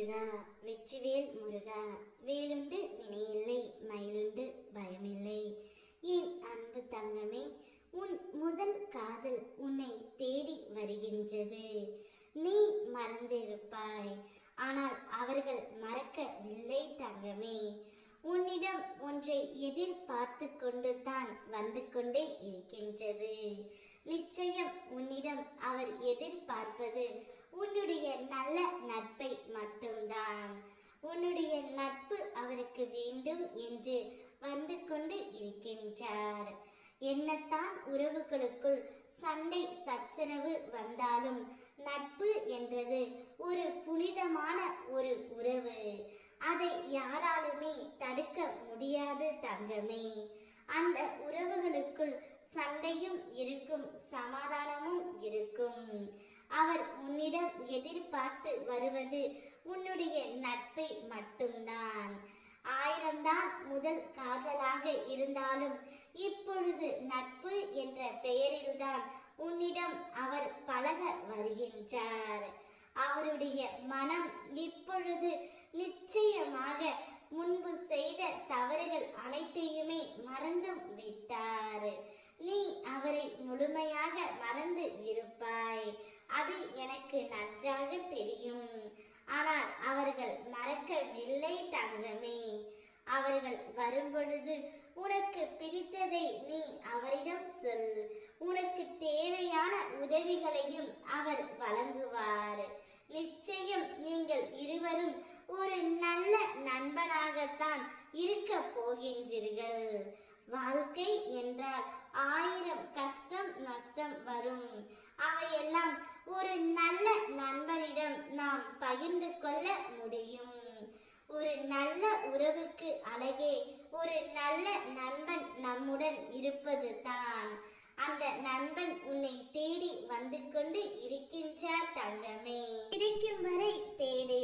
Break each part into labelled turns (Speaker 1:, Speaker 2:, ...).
Speaker 1: முருகா வெற்றிவேல் முருகா, வேலுண்டு வினையில்லை மயிலுண்டு பயமில்லை. என் அன்பு தங்கமே, உன் முதல் காதல் உன்னை தேடி வருகின்றது. நீ மறந்திருப்பாய், ஆனால் அவர்கள் மறக்கவில்லை தங்கமே. உன்னிடம் ஒன்றை எதிர்பார்த்து கொண்டு தான் வந்து கொண்டே இருக்கின்றது. நிச்சயம் உன்னிடம் அவர் எதிர்பார்ப்பது உன்னுடைய நல்ல நட்பை மட்டும்தான். உன்னுடைய நட்பு அவருக்கு வேண்டும் என்று வந்து கொண்டு இருக்கின்றார். என்னத்தான் உறவுகளுக்குள் சண்டை சச்சரவு வந்தாலும் நட்பு என்றது ஒரு புனிதமான ஒரு உறவு. அதை யாராலுமே தடுக்க முடியாது தங்கமே. அந்த உறவுகளுக்குள் சண்டையும் இருக்கும், சமாதானமும் இருக்கும். அவர் உன்னிடம் எதிர்பார்த்து வருவது உன்னுடைய நட்பை மட்டும்தான். 1000 தான் முதல் காதலாக இருந்தாலும் இப்பொழுது நட்பு என்ற பெயரில்தான் உன்னிடம் அவர் பழக வருகின்றார். அவருடைய மனம் இப்பொழுது நிச்சயமாக முன்பு செய்த தவறுகள் அனைத்தையுமே மறந்து விட்டார். நீ அவரை முழுமையாக மறந்து இருப்பாய், அது எனக்கு நன்றாக தெரியும். ஆனால் அவர்கள் மறக்கவில்லை தங்கமே. அவர்கள் வரும்பொழுது உனக்கு பிடித்ததை நீ அவரிடம் சொல். உனக்கு தேவையான உதவிகளையும் அவர் வழங்குவார். நிச்சயம் நீங்கள் இருவரும் ஒரு நல்ல நண்பனாகத்தான் இருக்க போகின்றீர்கள். வாழ்க்கை என்றால் 1000 கஷ்டம் நஷ்டம் வரும். அவையெல்லாம் ஒரு நல்ல நண்பனிடம் நாம் பகிர்ந்து கொள்ள முடியும். ஒரு நல்ல உறவுக்கு அழகே ஒரு நல்ல நண்பன் நம்முடன் இருப்பது தான். அந்த நண்பன் உன்னை தேடி வந்து கொண்டு இருக்கின்றார் தங்கமே. கிடைக்கும் வரை தேடு,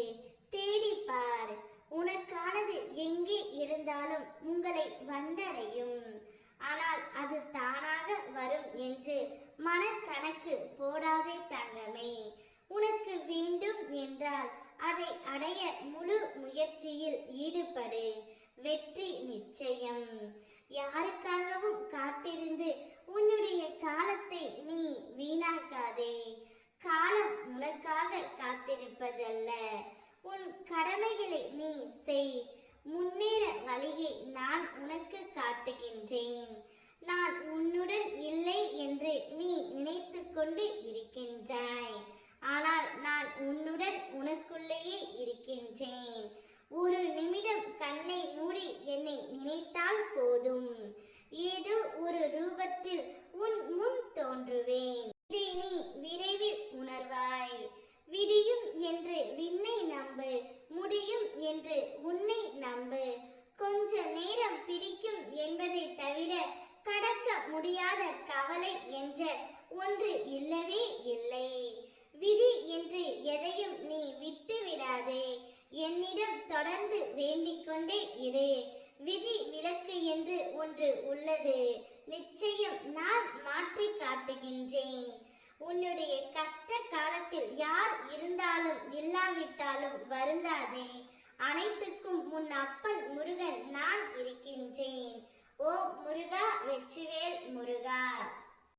Speaker 1: தேடி பார். உனக்கானது எங்கே இருந்தாலும் உங்களை வந்தடையும். ஆனால் அது தானாக வரும் என்று மனக்கணக்கு போடாதே தங்கமே. உனக்கு வேண்டும் என்றால் அதை அடைய முழு முயற்சியில் ஈடுபடு. வெற்றி நிச்சயம். யாருக்காகவும் காத்திருந்து உன்னுடைய காலத்தை நீ வீணாக்காதே. காலம் உனக்காக காத்திருப்பதல்ல. உன் கடமைகளை நீ செய். முன்னேற வழியை நான் உனக்கு காட்டுகின்றேன். நான் உன்னுடன் இல்லை என்று நீ நினைத்து கொண்டு இருக்கின்றாய். ஆனால் நான் உன்னுடன் உனக்குள்ளேயே இருக்கின்றேன். ஒரு நிமிடம் கண்ணை மூடி என்னை நினைத்தால் போதும், ஏதோ ஒரு ரூபத்தில் உன் முன் தோன்றுவேன். இதை நீ விரைவில் உணர்வாய். விடியும் என்று விண்ணை நம்பு, முடியும் என்று உன்னை நம்பு. கொஞ்ச நேரம் பிடிக்கும் என்பதை தவிர கடக்க முடியாத கவலை என்ற ஒன்று இல்லவே இல்லை. விதி என்று எதையும் நீ விட்டு விடாதே. என்னிடம் தொடர்ந்து வேண்டிக் கொண்டே இரு. விதி விலக்கு என்று ஒன்று உள்ளது. நிச்சயம் நான் மாற்றி காட்டுகின்றேன். உன்னுடைய கஷ்ட காலத்தில் யார் இருந்தாலும் இல்லாவிட்டாலும் வருந்தாதே. அனைத்துக்கும் உன் அப்பன் முருகன் நான் இருக்கின்றேன். ஓ முருகா வெற்றிவேல் முருகா.